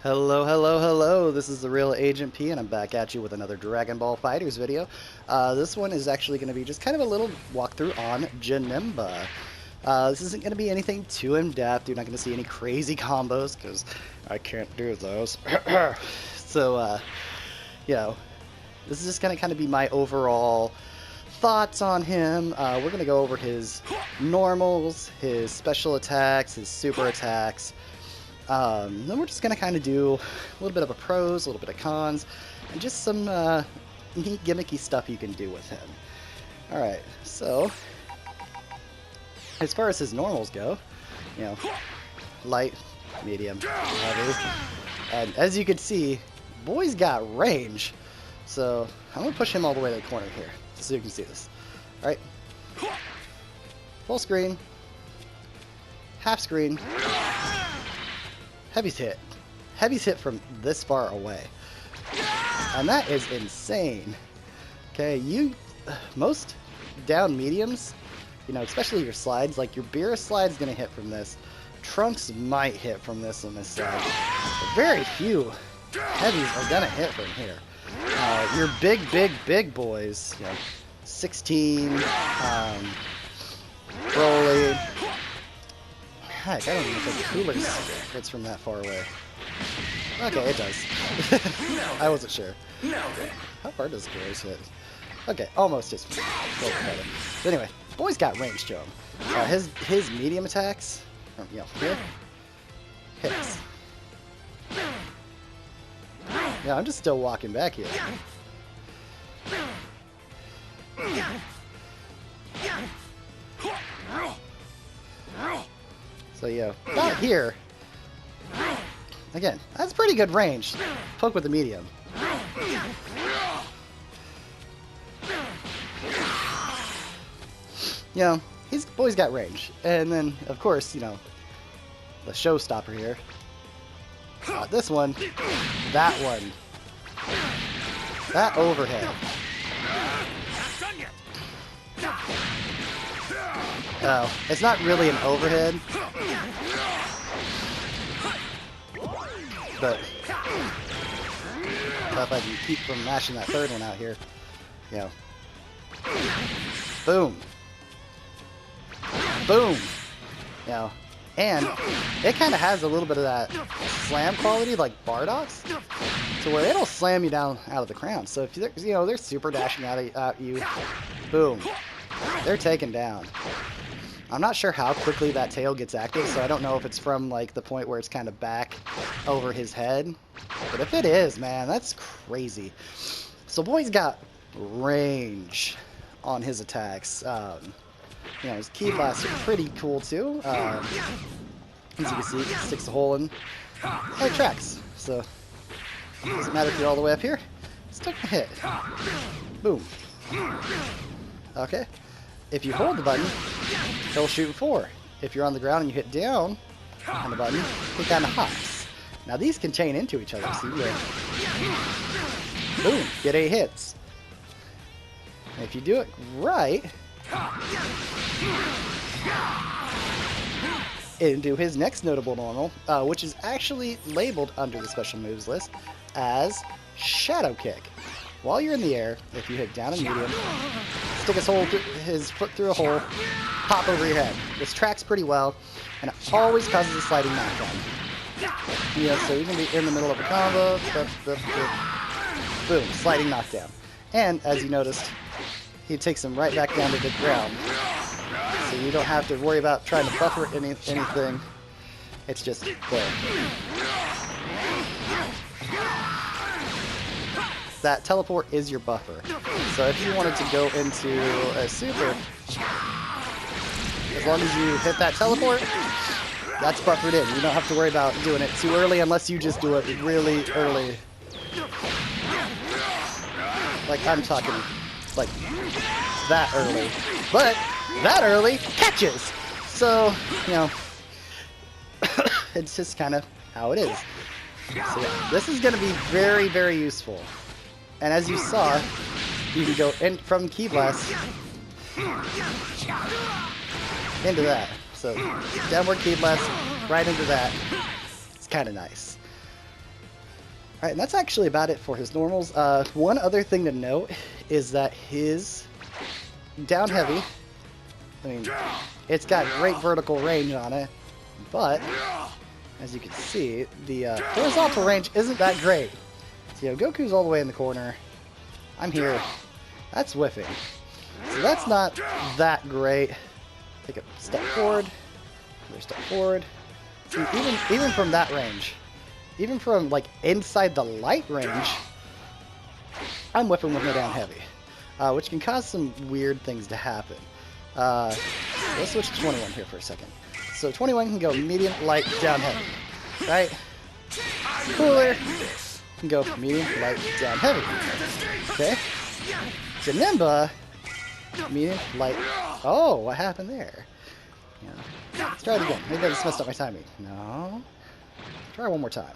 Hello, hello, hello. This is the real Agent P, and I'm back at you with another Dragon Ball FighterZ video. This one is actually going to be just kind of a little walkthrough on Janemba. This isn't going to be anything too in-depth. You're not going to see any crazy combos, because I can't do those. So, you know, this is just going to kind of be my overall thoughts on him. We're going to go over his normals, his special attacks, his super attacks. Then we're just going to kind of do a little bit of a pros, a little bit of cons, and just some neat gimmicky stuff you can do with him. Alright, so as far as his normals go, you know, light, medium, heavy, and as you can see, boy's got range. So I'm going to push him all the way to the corner here, just so you can see this. Alright, full screen, half screen, Heavy's hit. Heavy's hit from this far away. And that is insane. Okay, most down mediums, you know, especially your slides, like your Beerus slide's gonna hit from this. Trunks might hit from this on this side. But very few heavies are gonna hit from here. Your big boys, you know, 16, Broly. Heck, I don't even think Cooler's hits from that far away. Okay, it does. I wasn't sure. How far does Cooler's hit? Okay, almost his full credit. But anyway, boy's got range to him. His medium attacks, from, you know, here, hits. Yeah, I'm just still walking back here. So yeah, about here. Again, that's pretty good range. Poke with the medium. You know, boy's got range. And then, of course, you know, the showstopper here. This one, that one. That overhead. Oh, it's not really an overhead. But if I can keep from mashing that third one out here, you know. Boom. Boom. You know, and it kind of has a little bit of that slam quality like Bardock's, to where it'll slam you down out of the crown. So if they're super dashing at you, boom, they're taken down. I'm not sure how quickly that tail gets active, so I don't know if it's from like the point where it's kind of back over his head. But if it is, man, that's crazy. So boy's got range on his attacks. You know, his key blasts are pretty cool too. As you can see, it sticks a hole in, and it tracks. So it doesn't matter if you're all the way up here. Still can hit. Boom. Okay. If you hold the button, he'll shoot 4. If you're on the ground and you hit down on the button, he kind of hops. Now these can chain into each other, see? Boom, get 8 hits. And if you do it right, into his next notable normal, which is actually labeled under the special moves list as Shadow Kick. While you're in the air, if you hit down and medium, stick his foot through a hole, pop over your head. This tracks pretty well, and it always causes a sliding knockdown. Yeah, so you can be in the middle of a combo, boom, sliding knockdown. And as you noticed, he takes him right back down to the ground. So you don't have to worry about trying to buffer anything. It's just there. That teleport is your buffer. So if you wanted to go into a super, as long as you hit that teleport, that's buffered in. You don't have to worry about doing it too early unless you just do it really early. Like I'm talking like that early. But that early catches. So, you know, it's just kind of how it is. So yeah, this is going to be very, very useful. And as you saw, you can go in from Key Blast into that. So downward Key Blast right into that. It's kind of nice. Alright, and that's actually about it for his normals. One other thing to note is that his down heavy, I mean, it's got great vertical range on it, but as you can see, the horizontal range isn't that great. So, you know, Goku's all the way in the corner. I'm here. That's whiffing. So that's not that great. Take a step forward. Another step forward. See, even from that range, even from like inside the light range, I'm whipping with my down heavy, which can cause some weird things to happen. Let's switch to 21 here for a second. So 21 can go medium, light, down heavy, right? Cooler can go medium, light, down heavy. Okay. Janemba, medium, light. Oh, what happened there? Yeah. Let's try it again. Maybe I just messed up my timing. No. Try one more time.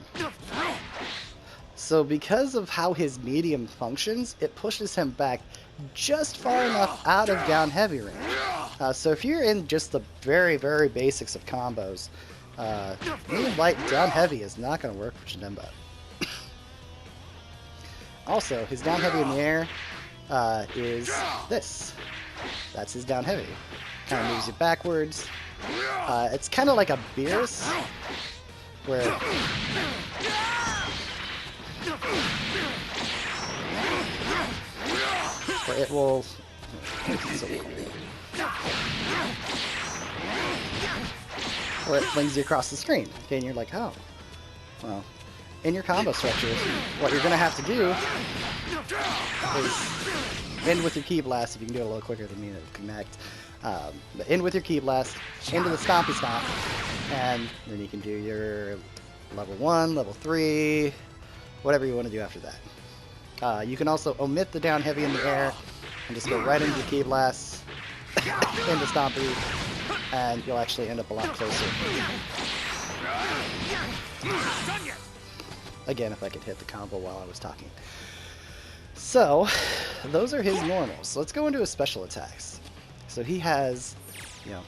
So because of how his medium functions, it pushes him back just far enough out of down heavy range. So if you're in just the very, very basics of combos, medium, light, down heavy is not going to work for Janemba. Also, his down heavy in the air is this. That's his down heavy. Kind of moves you backwards. It's kind of like a Beerus, where it will. Where it flings you across the screen. Okay, and you're like, oh, well. In your combo structure, what you're going to have to do is end with your Ki Blast, if you can do it a little quicker than me to connect. But end with your Ki Blast, into the Stompy Stomp, and then you can do your level 1, level 3, whatever you want to do after that. You can also omit the down heavy in the air, and just go right into the Ki Blast, into Stompy, and you'll actually end up a lot closer. Again, if I could hit the combo while I was talking. So, those are his normals. So let's go into his special attacks. So he has, you know,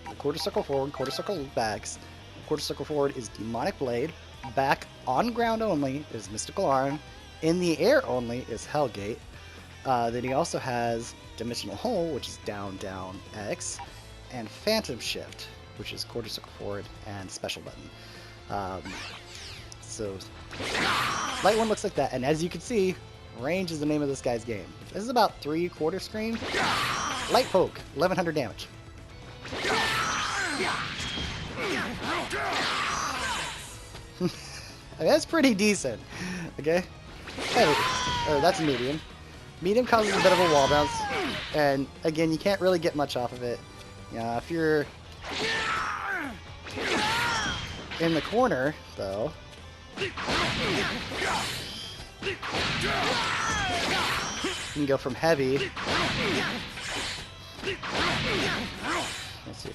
the quarter circle forward, quarter circle backs. Quarter circle forward is Demonic Blade. Back on ground only is Mystical Arm. In the air only is Hellgate. Then he also has Dimensional Hole, which is down, down, X. And Phantom Shift, which is quarter circle forward and special button. So, light one looks like that, and as you can see, range is the name of this guy's game. This is about 3/4 screen. Light poke, 1100 damage. I mean, that's pretty decent. Okay, that's medium. Medium causes a bit of a wall bounce, and again, you can't really get much off of it. If you're in the corner, though. You can go from heavy. Let's see.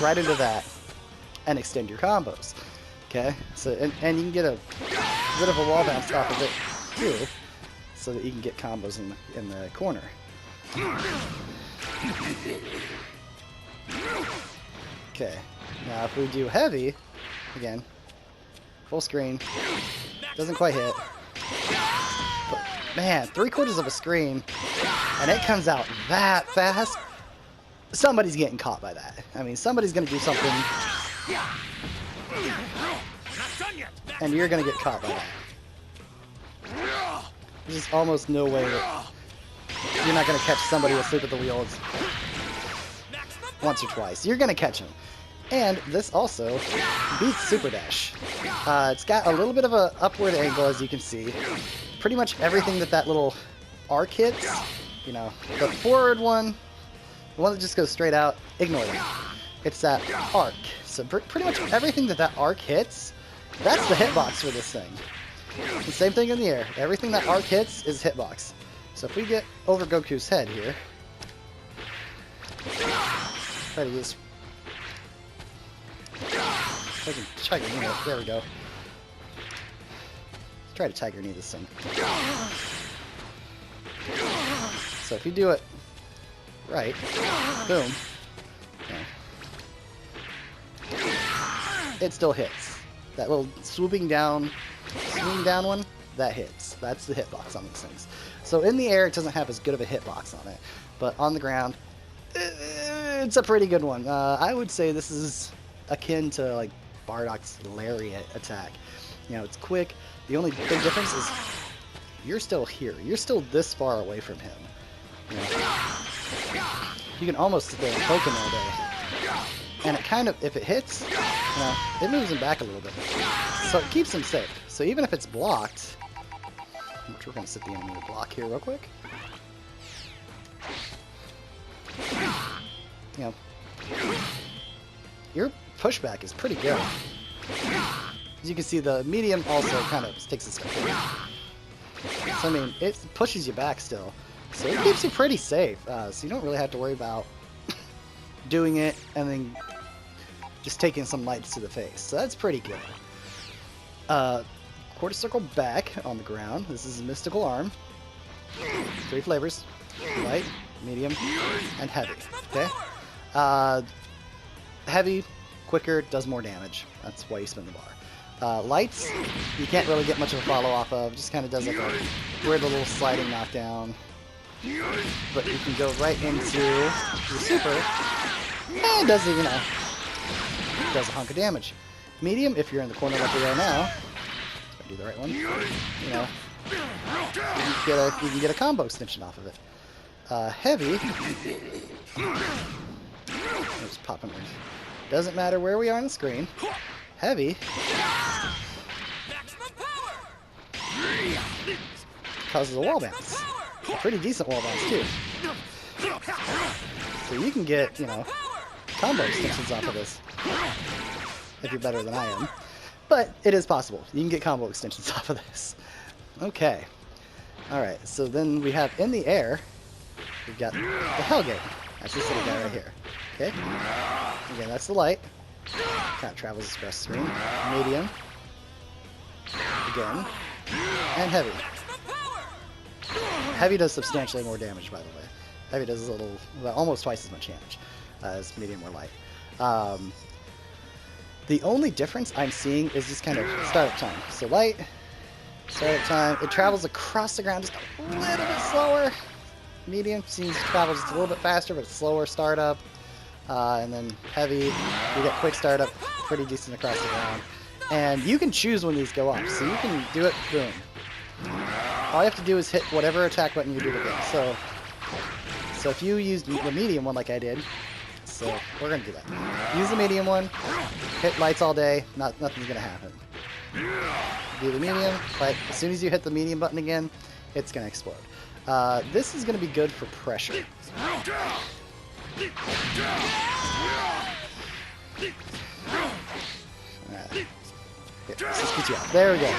Right into that and extend your combos. Okay? So and you can get a bit of a wall bounce off of it too, so that you can get combos in the corner. Okay. Now if we do heavy, again, full screen, doesn't quite hit. But man, 3/4 of a screen, and it comes out that fast. Somebody's getting caught by that. I mean, somebody's gonna do something, and you're gonna get caught by that. There's just almost no way that you're not gonna catch somebody asleep at the wheel once or twice. You're gonna catch them. And this also beats Super Dash. It's got a little bit of an upward angle, as you can see. Pretty much everything that little arc hits, you know, the forward one, the one that just goes straight out, ignore that. It's that arc. So pretty much everything that arc hits, that's the hitbox for this thing. The same thing in the air. Everything that arc hits is hitbox. So if we get over Goku's head here, try to use. Tiger knee it. There we go. Let's try to tiger knee this thing. So if you do it right, boom, it still hits. that little swooping down one, that hits. That's the hitbox on these things. So in the air, it doesn't have as good of a hitbox on it, but on the ground, it's a pretty good one. I would say this is akin to like Bardock's Lariat attack. You know, it's quick. The only big difference is you're still here. You're still this far away from him. You know, you can almost sit there and poke him all day. And it kind of, if it hits, you know, it moves him back a little bit. So it keeps him safe. So even if it's blocked, which we're going to set the enemy to block here real quick. You know, your pushback is pretty good. As you can see, the medium also kind of takes a step forward. So I mean, it pushes you back still. So it keeps you pretty safe. So you don't really have to worry about doing it and then just taking some lights to the face. So that's pretty good. Quarter circle back on the ground. This is a mystical arm. 3 flavors. Light, medium, and heavy. Okay? Heavy, quicker, does more damage. That's why you spin the bar. Lights, you can't really get much of a follow off of. Just kind of does like a weird little sliding knockdown. But you can go right into your super. And does it, you know, does a hunk of damage. Medium, if you're in the corner like we are now, if I do the right one, you know, you can get a combo extension off of it. Heavy, just pop him in. Doesn't matter where we are on the screen. Heavy causes a wall bounce. A pretty decent wall bounce too. So you can get, you know, combo extensions off of this if you're better than I am. But it is possible. You can get combo extensions off of this. Okay. Alright, so then we have in the air, we've got the Hellgate. That's this little guy right here. Okay? Again, that's the light. Kind of travels across the screen. Medium. Again. And heavy. Heavy does substantially more damage, by the way. Heavy does a little, well, almost twice as much damage as medium or light. The only difference I'm seeing is just kind of startup time. So light, startup time, it travels across the ground just a little bit slower. Medium seems to travel just a little bit faster, but it's slower startup. And then heavy, you get quick startup, pretty decent across the ground. And you can choose when these go off, so you can do it, boom. All you have to do is hit whatever attack button you do to go. So if you use the medium one like I did, so we're going to do that. Use the medium one, hit lights all day, nothing's going to happen. Do the medium, but as soon as you hit the medium button again, it's going to explode. This is going to be good for pressure. Here, let's just get you out. There we go.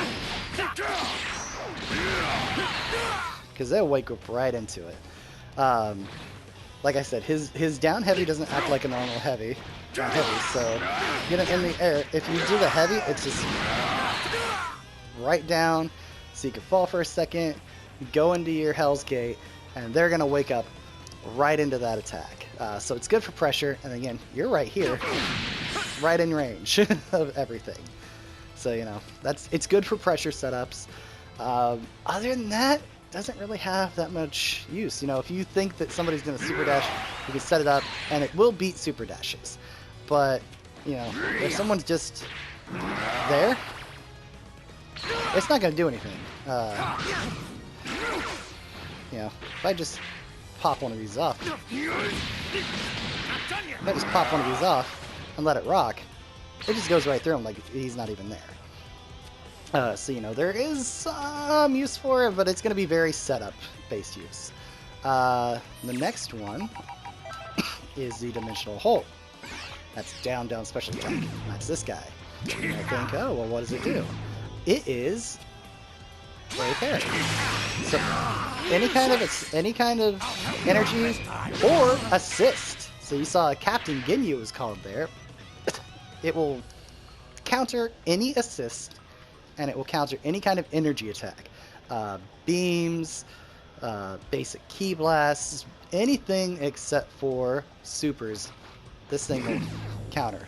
Because they'll wake up right into it. Like I said, his down heavy doesn't act like a normal heavy. Down heavy, so get him in the air. If you do the heavy, it's just right down, so you can fall for a second, go into your Hell's Gate, and they're gonna wake up right into that attack. So it's good for pressure, and again, you're right here, right in range of everything. So you know it's good for pressure setups. Other than that, doesn't really have that much use. You know, if you think that somebody's gonna super dash, you can set it up, and it will beat super dashes. But you know, if someone's just there, it's not gonna do anything. You know, if I just pop one of these off, and let it rock, it just goes right through him like he's not even there. So, you know, there is some use for it, but it's going to be very setup-based use. The next one is the Dimensional Hole. That's down special attack. That's this guy. And I think, oh, well, what does it do? It is a parry. So any kind of energy or assist. So you saw Captain Ginyu was called there. It will counter any assist, and it will counter any kind of energy attack. Beams, basic key blasts, anything except for supers, this thing will counter.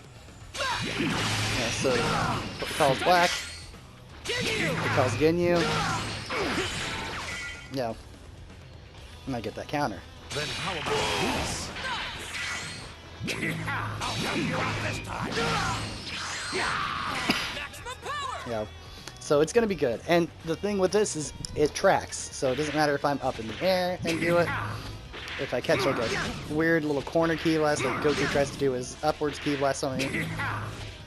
Yeah, so it calls black. It calls Ginyu. Yeah. And I get that counter. Then how about this? I'll help you out this time. Yeah. So it's gonna be good. And the thing with this is it tracks. So it doesn't matter if I'm up in the air and do it. If I catch like a weird little corner key blast like Goku tries to do his upwards key blast on me,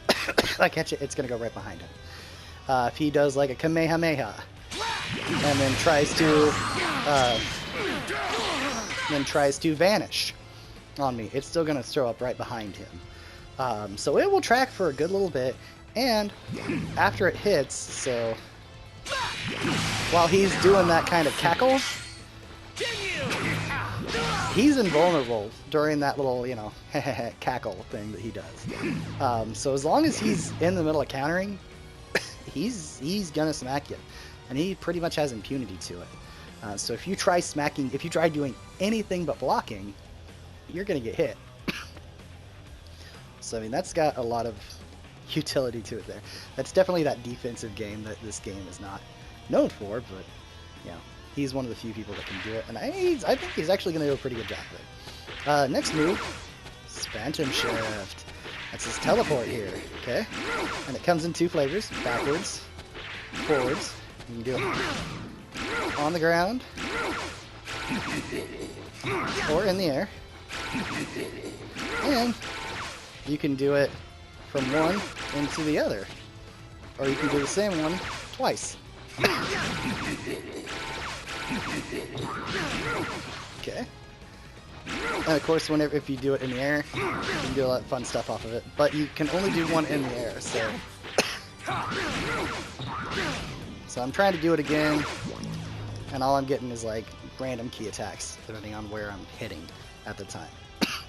if I catch it, it's gonna go right behind him. If he does like a Kamehameha and then tries to vanish on me, it's still gonna throw up right behind him. So it will track for a good little bit, and after it hits, so while he's doing that kind of cackle, he's invulnerable during that little, you know, cackle thing that he does. So as long as he's in the middle of countering, he's gonna smack you, and he pretty much has impunity to it. So if you try doing anything but blocking, you're gonna get hit. So I mean, that's got a lot of utility to it there. That's definitely that defensive game that this game is not known for, but yeah, he's one of the few people that can do it, and I think he's actually gonna do a pretty good job of it. Next move, Phantom Shift. That's his teleport here, okay? And it comes in two flavors, backwards, forwards. You can do it on the ground, or in the air. And you can do it from one into the other. Or you can do the same one twice. Okay. And of course, if you do it in the air, you can do a lot of fun stuff off of it. But you can only do one in the air, so... So I'm trying to do it again, and all I'm getting is like random key attacks, depending on where I'm hitting at the time.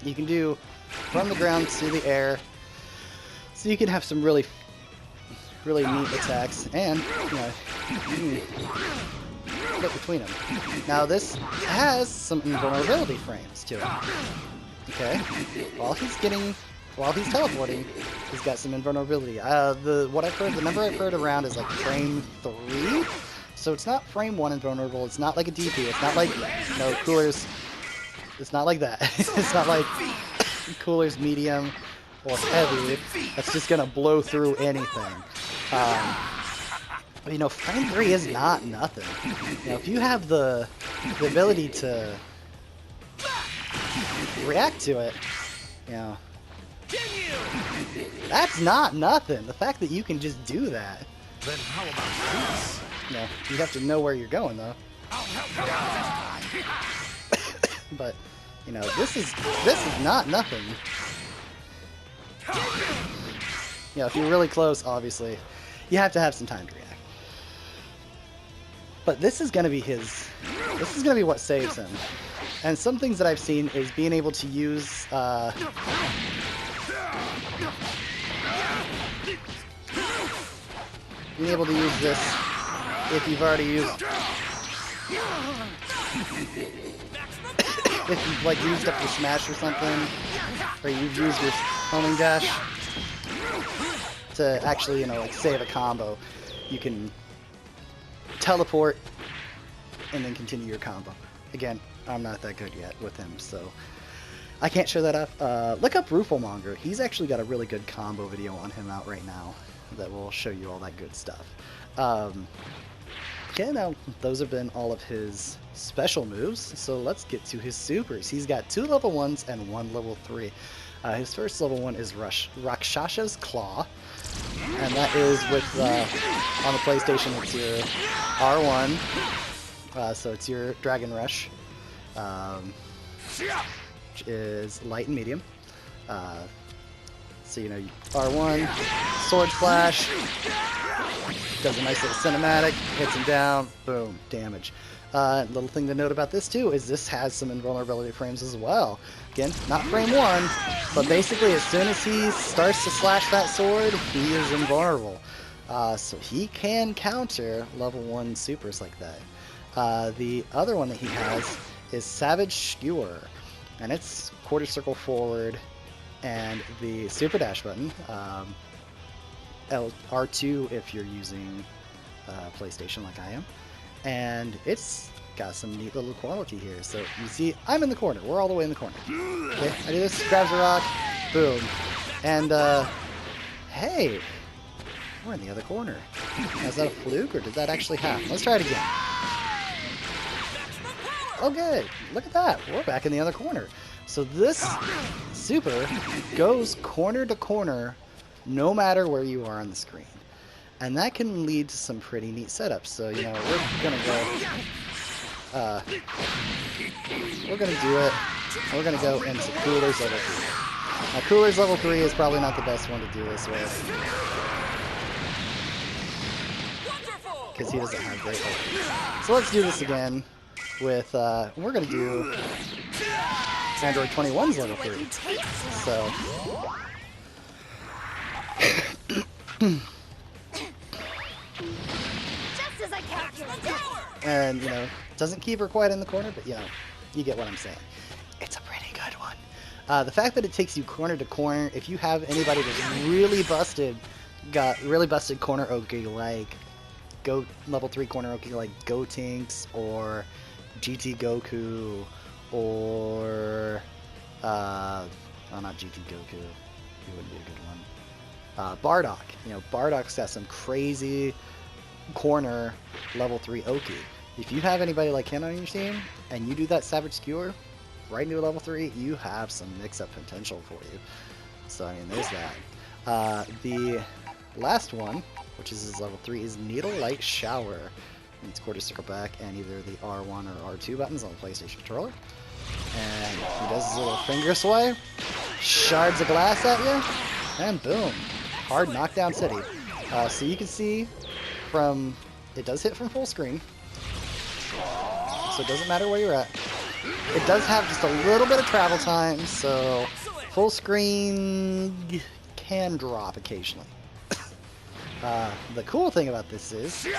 You can do from the ground to the air, so you can have some really neat attacks, and you know, you can flip between them. Now this has some invulnerability frames to it. Okay, while he's teleporting, he's got some invulnerability. The number I've heard around is like frame 3. So it's not frame 1 invulnerable. It's not like a DP. It's not like, you know, Cooler's. It's not like that. It's not like Cooler's medium or heavy. That's just gonna blow through anything. You know, frame 3 is not nothing. You know, if you have the ability to react to it, you know, that's not nothing. The fact that you can just do that. Then how about this? You know, you have to know where you're going though. But you know, this is not nothing. You know, if you're really close, obviously, you have to have some time to react. But this is gonna be what saves him. And some things that I've seen is being able to use this if you've already used if you've like used up your smash or something, or you've used your homing dash to actually, you know, like save a combo, you can teleport and then continue your combo. Again, I'm not that good yet with him, so I can't show that up. Look up Rufelmonger. He's actually got a really good combo video on him out right now that will show you all that good stuff. Okay, now those have been all of his special moves, so let's get to his supers. He's got 2 level 1s and 1 level 3. His first level 1 is Rakshasha's Claw, and that is with, on the PlayStation, it's your R1, so it's your Dragon Rush, which is light and medium. So, you know, R1, Sword Flash, does a nice little cinematic, hits him down, boom, damage. Little thing to note about this too is this has some invulnerability frames as well. Again, not frame 1, but basically as soon as he starts to slash that sword, he is invulnerable. So he can counter level 1 supers like that. The other one that he has is Savage Skewer, and it's quarter circle forward, and the super dash button, R2 if you're using PlayStation like I am, and it's got some neat little quality here. So you see, I'm in the corner. We're all the way in the corner. Okay, I do this, grabs a rock, boom, and hey, we're in the other corner. Is that a fluke or did that actually happen? Let's try it again. Okay, look at that. We're back in the other corner. So this super goes corner to corner no matter where you are on the screen. And that can lead to some pretty neat setups. So, you know, we're going to go... we're going to do it. We're going to go into Cooler's level 3. Now, Cooler's level 3 is probably not the best one to do this with, because he doesn't have great ult. So let's do this again with, we're going to do Android 21's level 3. So, and, you know, doesn't keep her quite in the corner, but, you know, you get what I'm saying. It's a pretty good one. The fact that it takes you corner to corner, if you have anybody that's really busted, got really busted corner Oki, like Go level 3 corner Oki, like Gotenks or GT Goku, or oh, not GT Goku, he wouldn't be a good one. Bardock, you know, Bardock's got some crazy corner level 3 Oki. If you have anybody like him on your team and you do that Savage Skewer right into level 3, you have some mix-up potential for you. So I mean, there's that. The last one, which is his level 3, is Needle Light Shower. It's quarter circle back and either the R1 or R2 buttons on the PlayStation controller. And he does his little finger swipe, shards of glass at you, and boom, hard knockdown city. So you can see from, it does hit from full screen, so it doesn't matter where you're at. It does have just a little bit of travel time, so full screen can drop occasionally. The cool thing about this is you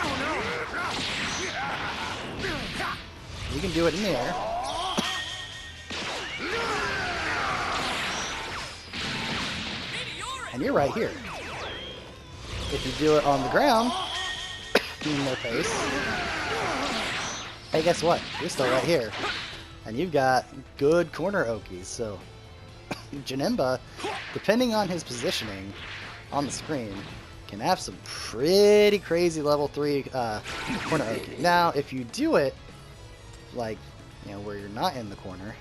can do it in the air. And you're right here. If you do it on the ground, in their face, hey, guess what? You're still right here. And you've got good corner Okis. So Janemba, depending on his positioning on the screen, can have some pretty crazy level 3 corner Oki. Now, if you do it, like, you know, where you're not in the corner,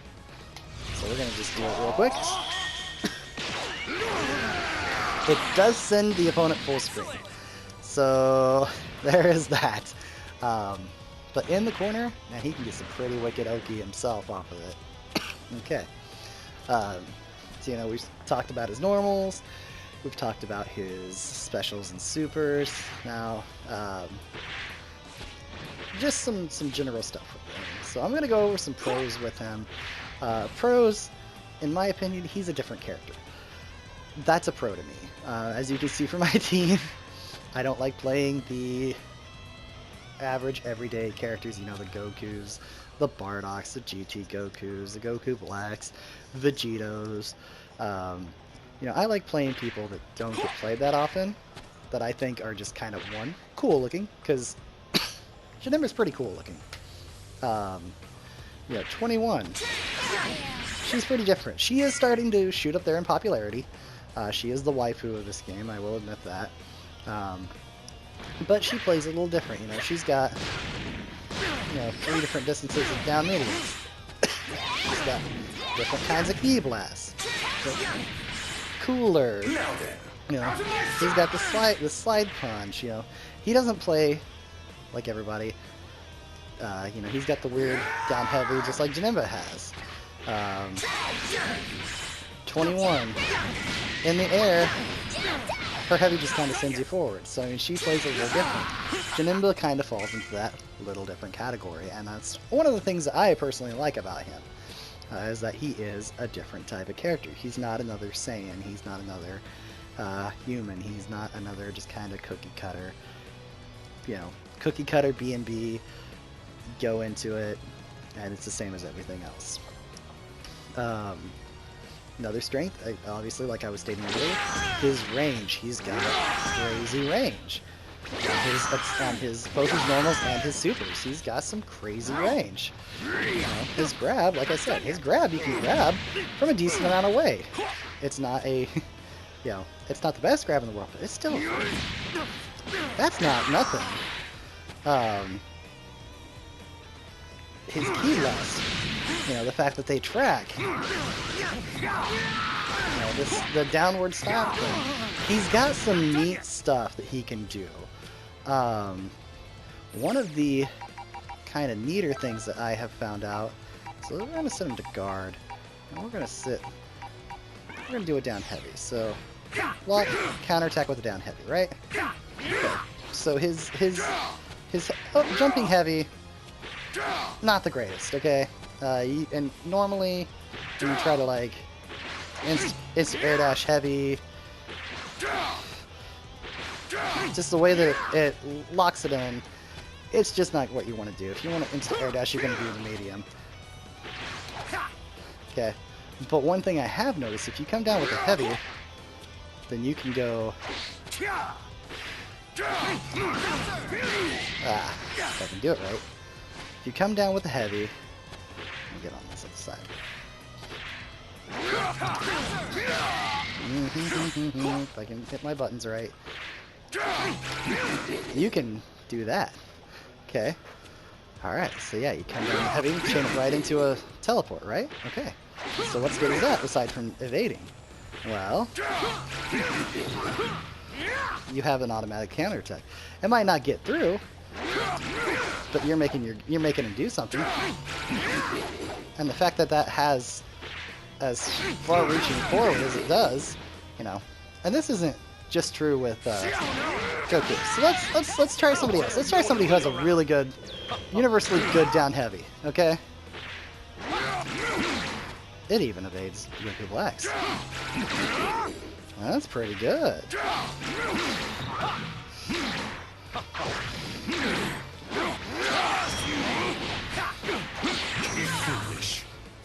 so we're going to just do it real quick. It does send the opponent full screen. So, there is that. But in the corner, man, he can get some pretty wicked Oki himself off of it. Okay. So, you know, we've talked about his normals. We've talked about his specials and supers. Now, just some general stuff with him. So I'm going to go over some pros with him. Pros, in my opinion, he's a different character. That's a pro to me. As you can see from my team, I don't like playing the average everyday characters, you know, the Gokus, the Bardocks, the GT Gokus, the Goku Blacks, Vegetos. You know, I like playing people that don't get played that often, that I think are just kind of, one, cool looking, because Janemba's pretty cool looking. You know, 21. She's pretty different. She is starting to shoot up there in popularity. She is the waifu of this game, I will admit that. But she plays a little different, you know. She's got, you know, 3 different distances of down medium. She's got different kinds of key blasts. Cooler. You know, he's got the slide punch, you know. He doesn't play like everybody. You know, he's got the weird down heavy just like Janemba has. 21. In the air, her heavy just kind of sends you forward. So, I mean, she plays a little different. Janemba kind of falls into that little different category, and that's one of the things that I personally like about him. Is that he is a different type of character. He's not another Saiyan. He's not another human. He's not another just kind of cookie cutter. You know, cookie cutter B&B. Go into it, and it's the same as everything else. Another strength, obviously, like I was stating earlier, his range. He's got crazy range. On both his normals and his supers. He's got some crazy range. You know, his grab, like I said, his grab, you can grab from a decent amount of way. It's not a, you know, it's not the best grab in the world, but it's still, that's not nothing. His key less, you know, the fact that they track, you know, the downward stop thing. He's got some neat stuff that he can do. One of the kind of neater things that I have found out, so we're going to set him to guard, and we're going to do it down heavy. So, block, counterattack with a down heavy, right? Okay. So his jumping heavy, not the greatest, okay? And normally, when you try to like insta air dash heavy, just the way that it locks it in, it's just not what you want to do. If you want to insta air dash, you're going to do the medium. Okay, but one thing I have noticed, if you come down with a heavy, then you can go. If I can do it right. If you come down with a heavy, let me get on this other side. If I can hit my buttons right, you can do that. Okay. Alright, so yeah, you come down with heavy, chain it right into a teleport, right? Okay. So what's good is that, aside from evading? Well, you have an automatic counterattack. It might not get through, but you're making him do something. And the fact that that has as far-reaching forward as it does, you know. And this isn't just true with Goku. So let's try somebody else. Let's try somebody who has a really good, universally good down heavy. Okay. It even evades Goku Black's. That's pretty good.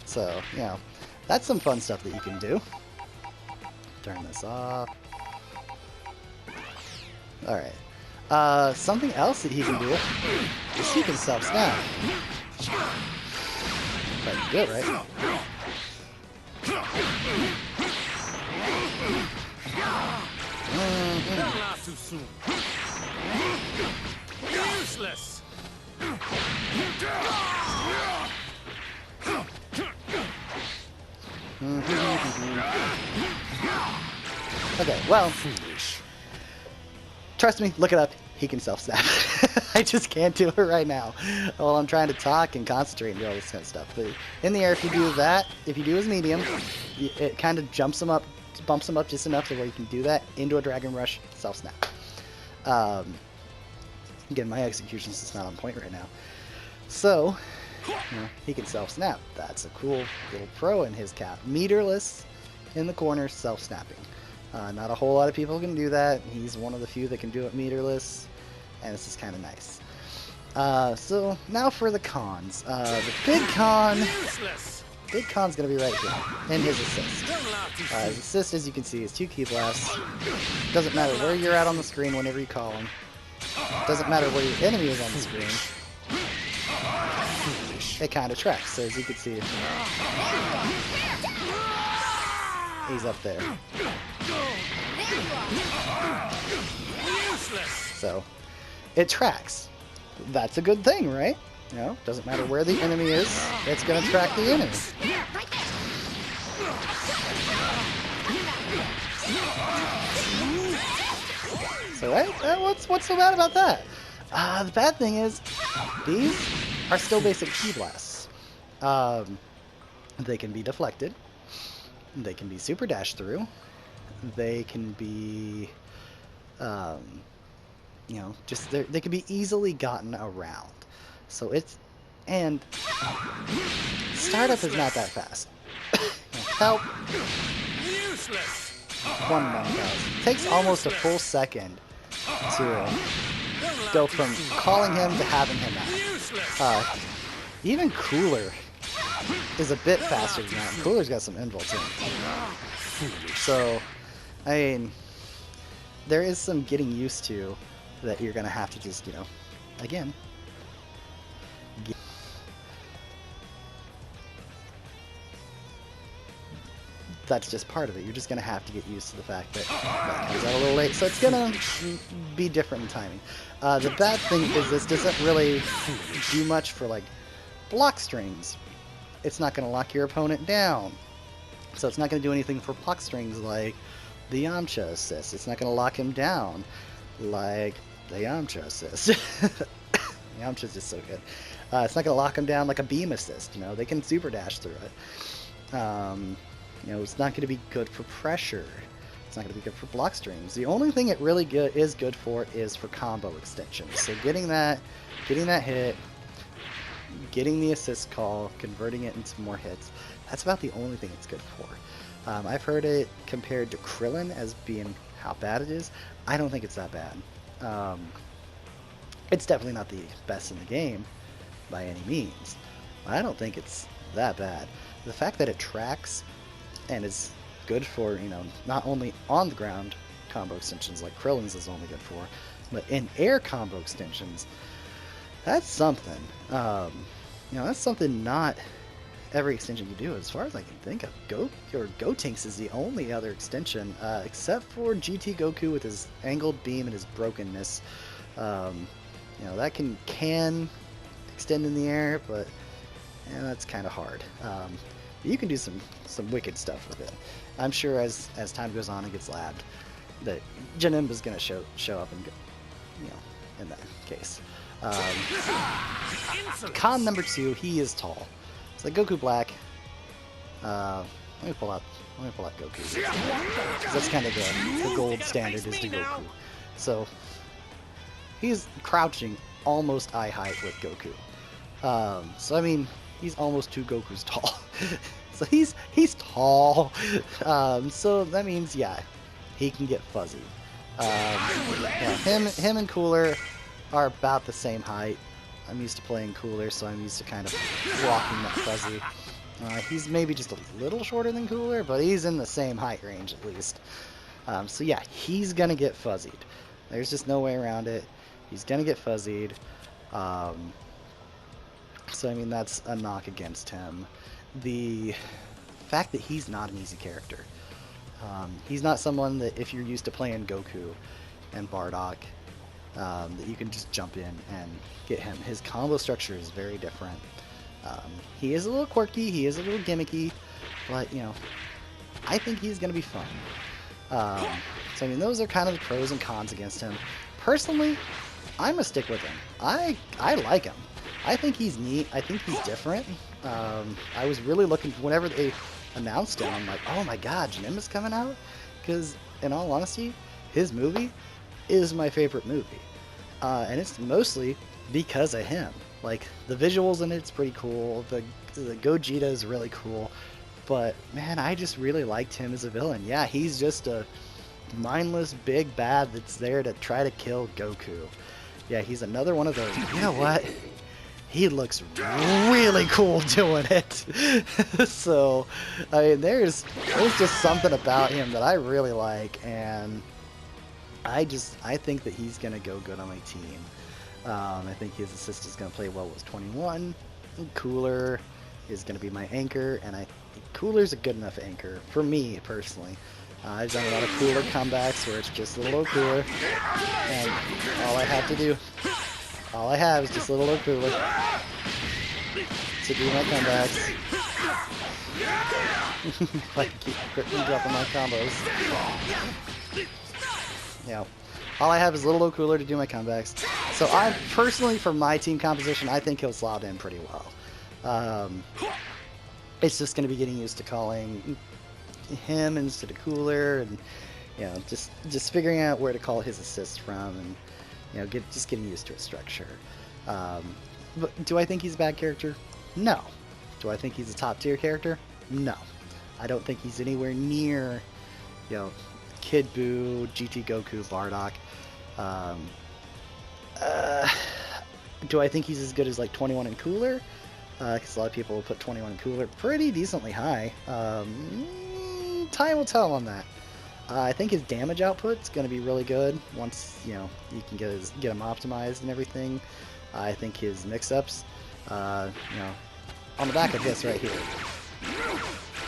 So, you know, that's some fun stuff that you can do. Turn this off. Alright. Something else that he can do is he can self-snap. If I can do it right. Don't laugh too soon. Useless. Okay, well, trust me, look it up. He can self-snap. I just can't do it right now while I'm trying to talk and concentrate and do all this kind of stuff. But in the air, if you do that, if you do his medium, it kind of bumps him up just enough to where you can do that into a Dragon Rush self-snap. Again, my execution's just not on point right now. So, you know, he can self-snap. That's a cool little pro in his cap. Meterless in the corner, self-snapping. Not a whole lot of people can do that. He's one of the few that can do it meterless, and this is kind of nice. So now for the cons. The big con's gonna be right here in his assist. His assist, as you can see, is 2 key blasts. Doesn't matter where you're at on the screen whenever you call him. Doesn't matter where your enemy is on the screen. It kind of tracks. So as you can see, he's up there. So it tracks. That's a good thing, right? You know, doesn't matter where the enemy is, it's gonna track the enemy. So right? What's so bad about that? The bad thing is these are still basic key blasts. They can be deflected. They can be super dashed through. They can be, you know, just they can be easily gotten around. So and startup is not that fast. Help. 1,000. It takes almost a full second to go from calling him to having him out. Even cooler is a bit faster than that. Cooler's got some invults in it. So, I mean, there is some getting used to that you're going to have to just, again, that's just part of it. You're just going to have to get used to the fact that that comes out a little late. So it's going to be different in timing. The bad thing is this doesn't really do much for, like, block strings. It's not going to lock your opponent down. So it's not going to do anything for block strings like the Yamcha assist. It's not going to lock him down like the Yamcha assist. Yamcha's just so good. It's not going to lock him down like a beam assist. They can super dash through it. It's not going to be good for pressure. It's not going to be good for block strings. The only thing it really is good for is for combo extensions. So getting that hit, getting the assist call, converting it into more hits, that's about the only thing it's good for. I've heard it compared to Krillin as being how bad it is. I don't think it's that bad. It's definitely not the best in the game by any means. I don't think it's that bad. The fact that it tracks and is good for, not only on the ground combo extensions like Krillin's is only good for, but in air combo extensions, that's something. That's something not every extension you do, as far as I can think of. Gotenks is the only other extension, except for GT Goku with his angled beam and his brokenness. That can extend in the air, but that's kind of hard. You can do some wicked stuff with it. I'm sure as time goes on and gets labbed, that Janemba's going to show up and go, in that case. Con number 2, he is tall. It's like Goku Black. Let me pull out Goku. That's kind of the gold standard is to Goku. So he's crouching almost eye height with Goku. So I mean, he's almost 2 Gokus tall. So he's tall. So that means, yeah, he can get fuzzy. Him and Cooler are about the same height. I'm used to playing Cooler, so I'm used to kind of blocking that fuzzy. He's maybe just a little shorter than Cooler, but he's in the same height range at least. So yeah, he's gonna get fuzzied. There's just no way around it. He's gonna get fuzzied. So I mean, that's a knock against him. The fact that he's not an easy character. He's not someone that if you're used to playing Goku and Bardock, that you can just jump in and get him. His combo structure is very different. He is a little quirky, he is a little gimmicky, but I think he's going to be fun. So I mean, those are kind of the pros and cons against him. Personally, I'm going to stick with him. I like him. I think he's neat. I think he's different. I was really looking, whenever they announced him, I'm like, oh my god, Janemba's coming out? Because, in all honesty, his movie is my favorite movie. And it's mostly because of him. Like, the visuals in it's pretty cool, the Gogeta is really cool, but, man, I just really liked him as a villain. Yeah, he's just a mindless big bad that's there to try to kill Goku. Yeah, he's another one of those. You know what? He looks really cool doing it. So, I mean, there's just something about him that I really like, and I think that he's going to go good on my team. I think his assist is going to play well with 21. Cooler is going to be my anchor, and Cooler's a good enough anchor for me personally. I've done a lot of Cooler comebacks where it's just a little Cooler, and all I have is just a little Cooler to do my comebacks. If I can keep dropping my combos. All I have is a little Cooler to do my comebacks. So I personally, for my team composition, I think he'll slot in pretty well. It's just going to be getting used to calling him instead of Cooler, and just figuring out where to call his assists from, and just getting used to his structure. But do I think he's a bad character? No. Do I think he's a top tier character? No. I don't think he's anywhere near, Kid Buu, GT Goku, Bardock. Do I think he's as good as like 21 and Cooler? because a lot of people will put 21 and cooler pretty decently high. Time will tell on that. I think his damage output's going to be really good once, you know, you can get him optimized and everything. I think his mix-ups, you know, on the back of this right here.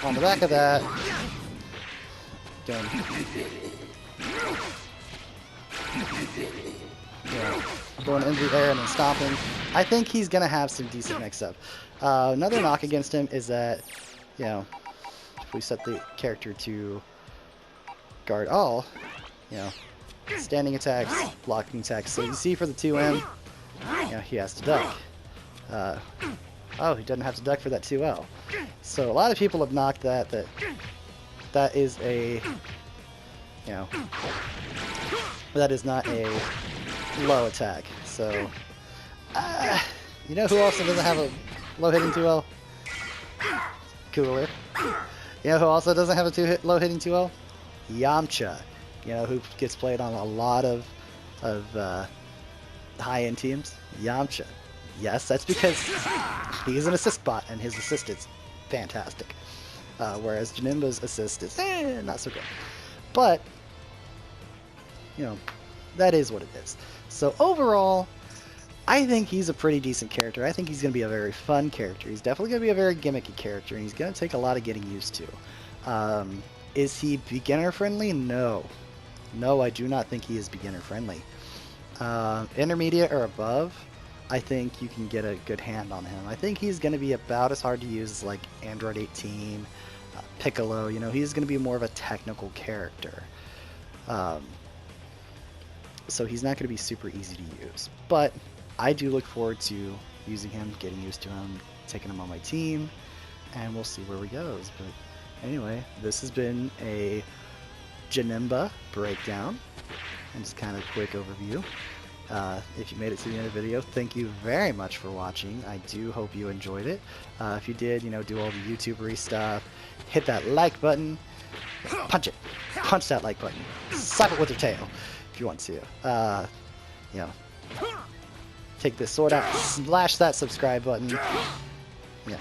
On the back of that, going into the air and then stomping. I think he's going to have some decent mix-up. Another knock against him is that, you know, if we set the character to guard all, you know, standing attacks, blocking attacks. So you see for the 2M, you know, he has to duck. Oh, he doesn't have to duck for that 2L. So a lot of people have knocked that is a, you know, that is not a low attack. So, you know who also doesn't have a low hitting 2L? Cooler. You know who also doesn't have a low hitting 2L? Yamcha. You know who gets played on a lot of high-end teams? Yamcha. Yes, that's because he's an assist bot, and his assist is fantastic. Whereas Janemba's assist is not so good. But, you know, that is what it is. So overall, I think he's a pretty decent character. I think he's going to be a very fun character. He's definitely going to be a very gimmicky character, and he's going to take a lot of getting used to. Is he beginner-friendly? No. No, I do not think he is beginner-friendly. Intermediate or above, I think you can get a good hand on him. I think he's going to be about as hard to use as like Android 18, Piccolo. You know, he's going to be more of a technical character. So he's not going to be super easy to use. But I do look forward to using him, getting used to him, taking him on my team, and we'll see where we goes. But anyway, this has been a Janemba breakdown and just kind of a quick overview. If you made it to the end of the video, thank you very much for watching. I do hope you enjoyed it. If you did, you know, do all the YouTubery stuff, hit that like button, punch it, punch that like button, slap it with your tail if you want to. You know, take this sword out, slash that subscribe button, yeah,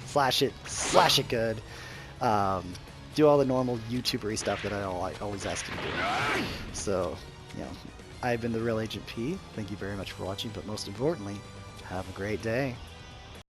slash it good. Do all the normal YouTubery stuff that I always ask you to do. So, you know, I've been the Real Agent P. Thank you very much for watching, but most importantly, have a great day.